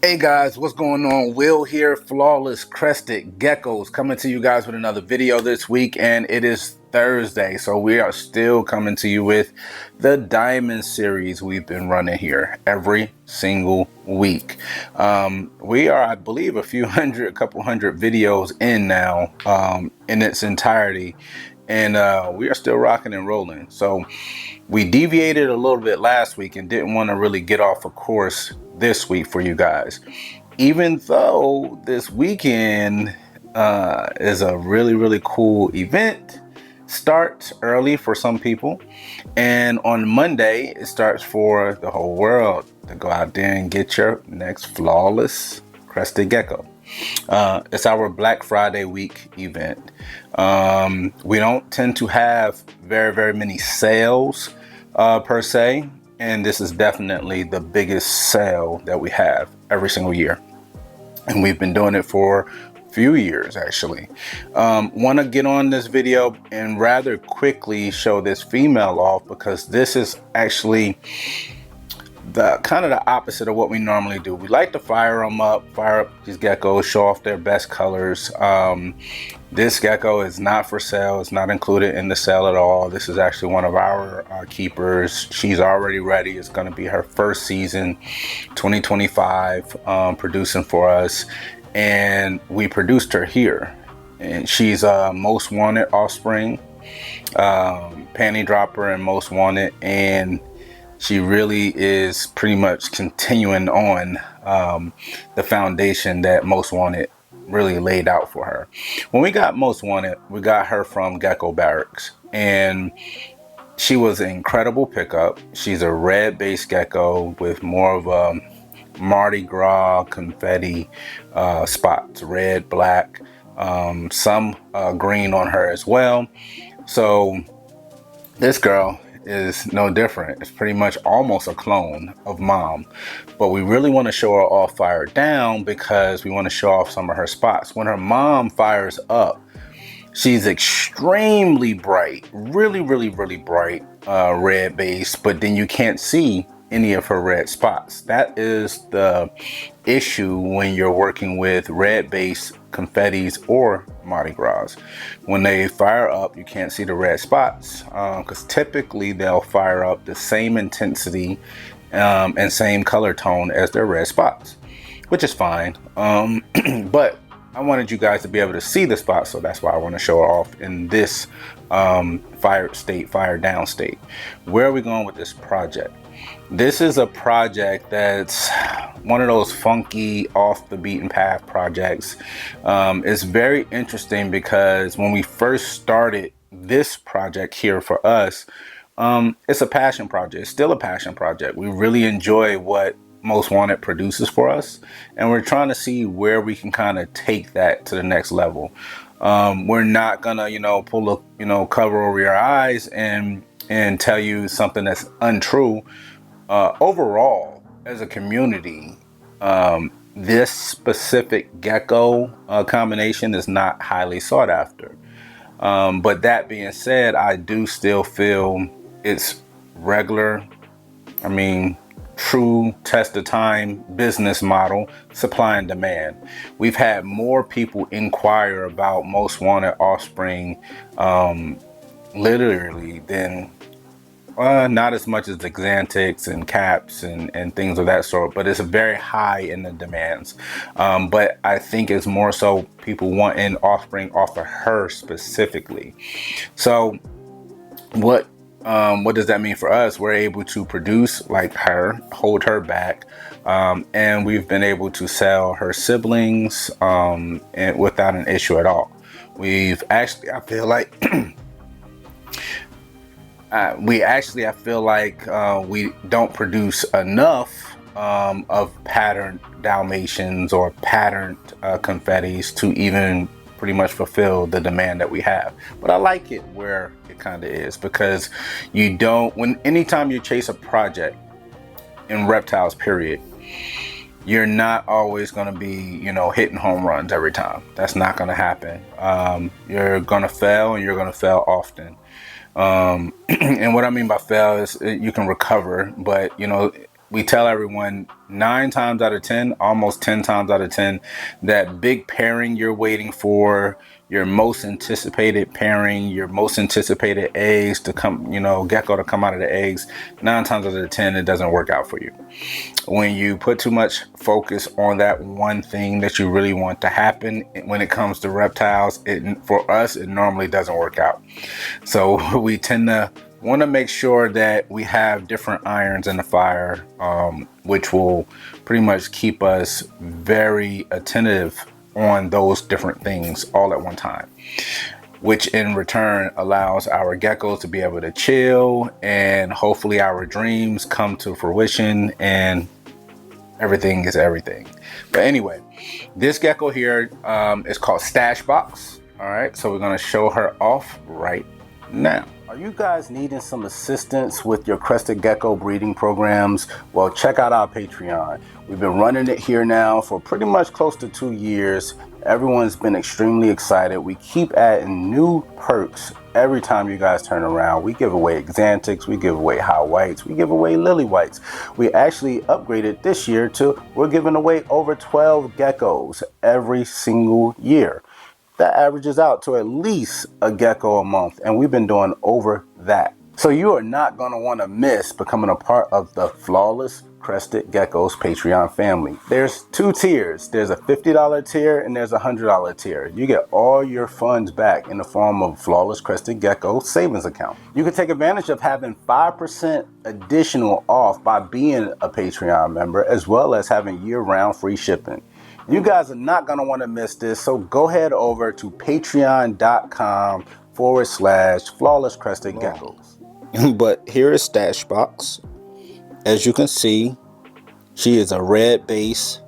Hey guys, what's going on? Will here, Flawless Crested Geckos, coming to you guys with another video this week, and it is Thursday, so we are still coming to you with the Diamond series we've been running here every single week. We are, I believe, a couple hundred videos in now, in its entirety, and we are still rocking and rolling. So we deviated a little bit last week and didn't want to really get off a course this week for you guys, even though this weekend is a really cool event. Starts early for some people, and on Monday it starts for the whole world to go out there and get your next flawless crested gecko. It's our Black Friday week event. We don't tend to have very many sales per se, and this is definitely the biggest sale that we have every single year, and we've been doing it for a few years actually. Want to get on this video and rather quickly show this female off, because this is actually the kind of the opposite of what we normally do. We like to fire up these geckos, show off their best colors. This gecko is not for sale. It's not included in the sale at all. This is actually one of our keepers. She's already ready. It's going to be her first season, 2025, producing for us, and we produced her here. And she's a most wanted offspring, panty dropper and most wanted, and she really is pretty much continuing on the foundation that Most Wanted really laid out for her. When we got Most Wanted, we got her from Gecko Barracks, and she was an incredible pickup. She's a red based gecko with more of a Mardi Gras confetti spots, red, black, some green on her as well. So this girl is no different. It's pretty much almost a clone of mom, but we really want to show her off fired down because we want to show off some of her spots. When her mom fires up, she's extremely bright, really bright, red base, but then you can't see any of her red spots. That is the issue when you're working with red base confettis or Mardi Gras. When they fire up, you can't see the red spots, because typically they'll fire up the same intensity and same color tone as their red spots, which is fine. But I wanted you guys to be able to see the spots, so that's why I want to show it off in this fire down state. Where are we going with this project? This is a project that's one of those funky, off the beaten path projects. It's very interesting because when we first started this project here for us, it's a passion project. It's still a passion project. We really enjoy what Most Wanted produces for us, and we're trying to see where we can kind of take that to the next level. We're not gonna, pull a, cover over your eyes and tell you something that's untrue. Overall, as a community, this specific gecko combination is not highly sought after. But that being said, I do still feel it's regular. I mean, true test of time business model, supply and demand. We've had more people inquire about Most Wanted offspring literally than not as much as Xanthics and caps and things of that sort, but it's very high in the demands. But I think it's more so people wanting offspring off of her specifically. So what does that mean for us? We're able to produce like her, hold her back, and we've been able to sell her siblings and without an issue at all. We've actually, I feel like I feel like we don't produce enough of patterned Dalmatians or patterned confettis to even pretty much fulfill the demand that we have. But I like it where it kind of is, because you don't, anytime you chase a project in reptiles period, you're not always going to be, hitting home runs every time. That's not going to happen. You're going to fail, and you're going to fail often. And what I mean by fail is you can recover, but we tell everyone 9 times out of 10, almost 10 times out of 10, that big pairing you're waiting for, your most anticipated pairing, your most anticipated eggs to come, gecko to come out of the eggs, 9 times out of 10, it doesn't work out for you. When you put too much focus on that one thing that you really want to happen when it comes to reptiles, for us, it normally doesn't work out. So we tend to want to make sure that we have different irons in the fire, which will pretty much keep us very attentive on those different things all at one time, which in return allows our geckos to be able to chill, and hopefully our dreams come to fruition and everything is everything. But anyway, this gecko here is called Stash Box. All right, so we're going to show her off right now. Are you guys needing some assistance with your crested gecko breeding programs? Well, check out our Patreon. We've been running it here now for pretty much close to 2 years. Everyone's been extremely excited. We keep adding new perks every time you guys turn around. We give away Xanthics, we give away high whites, we give away lily whites. We actually upgraded this year to we're giving away over 12 geckos every single year. That averages out to at least a gecko a month, and we've been doing over that. So you are not going to want to miss becoming a part of the Flawless Crested Geckos Patreon family. There's 2 tiers. There's a $50 tier and there's a $100 tier. You get all your funds back in the form of Flawless Crested Gecko savings account. You can take advantage of having 5% additional off by being a Patreon member, as well as having year-round free shipping. You guys are not going to want to miss this, so go head over to patreon.com/Flawless Crested Geckos. But here is Stash Box. As you can see, she is a red base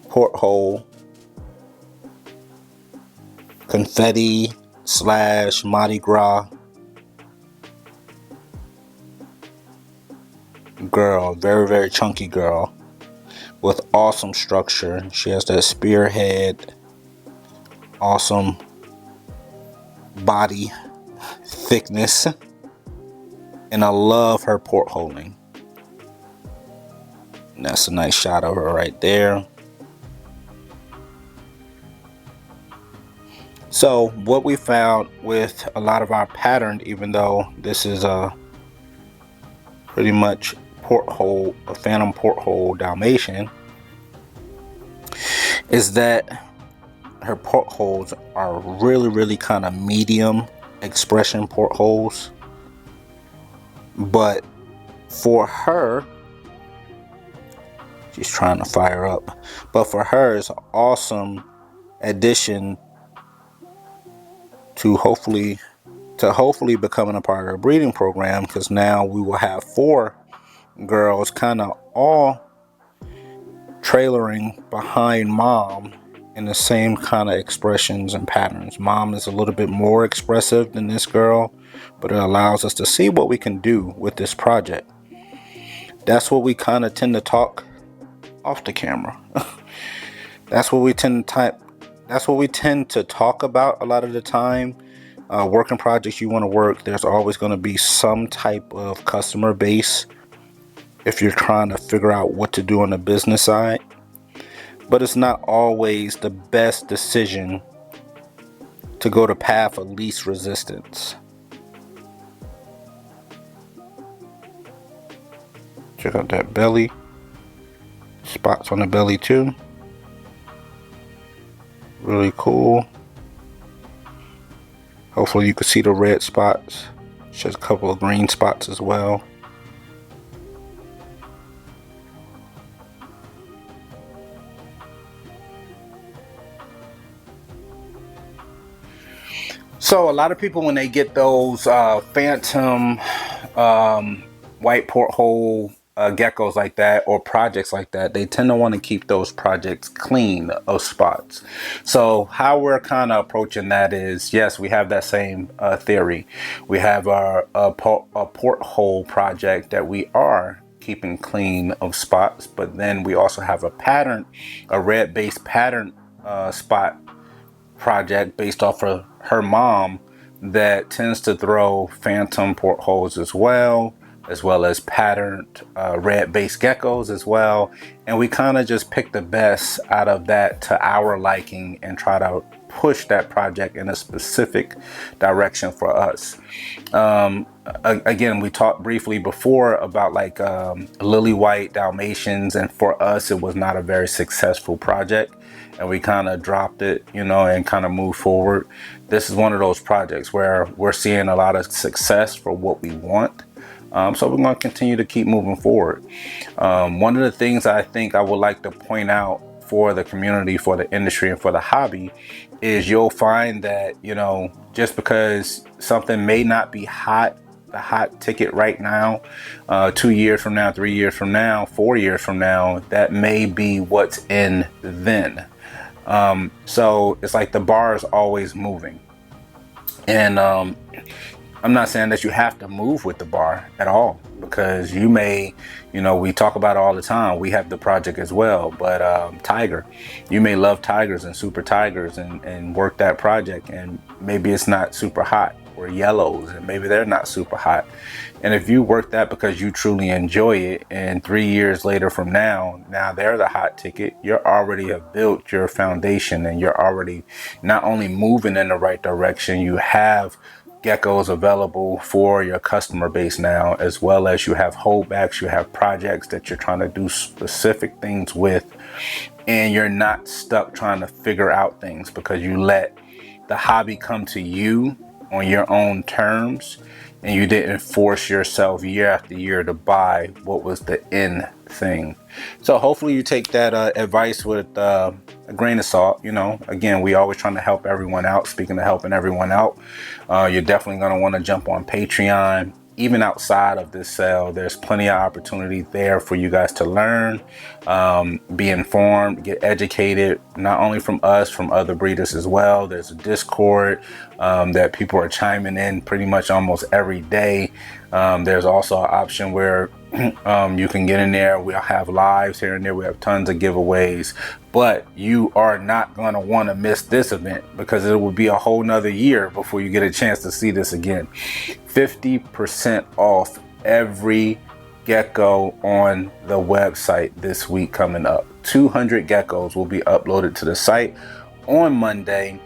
porthole confetti / Mardi Gras girl, very, very chunky girl with awesome structure. She has that spearhead, awesome body thickness, and I love her portholing. And that's a nice shot of her right there. So what we found with a lot of our pattern, even though this is a pretty much porthole, a phantom porthole Dalmatian, is that her portholes are really, really kind of medium expression portholes. But for her, she's trying to fire up, but for her, it's an awesome addition to hopefully becoming a part of our breeding program, because now we will have 4 girls kind of all trailering behind mom in the same kind of expressions and patterns. Mom is a little bit more expressive than this girl, but it allows us to see what we can do with this project. That's what we kind of tend to talk off the camera. That's what we tend to talk about a lot of the time. Working projects you want to work, there's always going to be some type of customer base if you're trying to figure out what to do on the business side. But it's not always the best decision to go the path of least resistance. Check out that belly. Spots on the belly too. Really cool. Hopefully you can see the red spots. Just a couple of green spots as well. So a lot of people, when they get those phantom white porthole geckos like that, or projects like that, they tend to want to keep those projects clean of spots. So how we're kind of approaching that is, yes, we have that same theory. We have a porthole project that we are keeping clean of spots, but then we also have a red base pattern spot project based off of her mom that tends to throw phantom portholes as well, as well as patterned red base geckos as well. And we kind of just pick the best out of that to our liking and try to push that project in a specific direction for us. Again, we talked briefly before about like lily white Dalmatians, and for us it was not a very successful project, and we kind of dropped it, you know, and kind of moved forward. This is one of those projects where we're seeing a lot of success for what we want. So we're going to continue to keep moving forward. One of the things I think I would like to point out for the community, for the industry, and for the hobby is you'll find that, you know, just because something may not be hot, the hot ticket right now, 2 years from now, 3 years from now, 4 years from now, that may be what's in then. So it's like the bar is always moving. And I'm not saying that you have to move with the bar at all, because you may, you know, we talk about it all the time. We have the project as well, but tiger, you may love tigers and super tigers and work that project, and maybe it's not super hot, or yellows, and maybe they're not super hot. And if you work that because you truly enjoy it, and 3 years later from now they're the hot ticket, you're already have built your foundation, and you're already not only moving in the right direction, you have geckos available for your customer base now, as well as you have holdbacks, you have projects that you're trying to do specific things with, and you're not stuck trying to figure out things because you let the hobby come to you on your own terms, and you didn't force yourself year after year to buy what was the in thing. So hopefully you take that advice with a grain of salt. You know, again, we always trying to help everyone out. Speaking of helping everyone out, you're definitely going to want to jump on Patreon. Even outside of this sale, there's plenty of opportunity there for you guys to learn, be informed, get educated, not only from us, from other breeders as well. There's a Discord that people are chiming in pretty much almost every day. There's also an option where you can get in there. We'll have lives here and there. We have tons of giveaways, but you are not going to want to miss this event, because it will be a whole nother year before you get a chance to see this again. 50% off every gecko on the website this week coming up. 200 geckos will be uploaded to the site on Monday,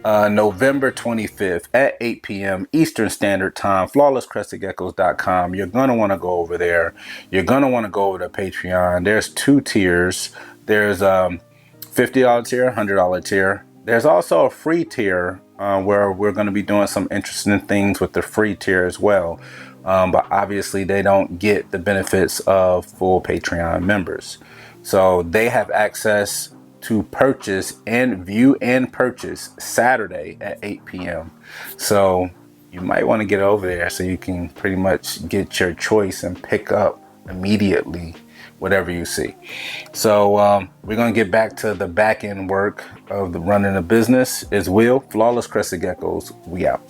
November 25th at 8 p.m. Eastern Standard Time. FlawlessCrestedGeckos.com. You're going to want to go over there. You're going to want to go over to Patreon. There's 2 tiers. There's $50 tier, $100 tier. There's also a free tier where we're going to be doing some interesting things with the free tier as well. But obviously they don't get the benefits of full Patreon members. So they have access to purchase and view and purchase Saturday at 8 p.m. So you might want to get over there so you can pretty much get your choice and pick up immediately whatever you see. So we're going to get back to the back end work of the running a business. Is Will, Flawless Crested Geckos. We out.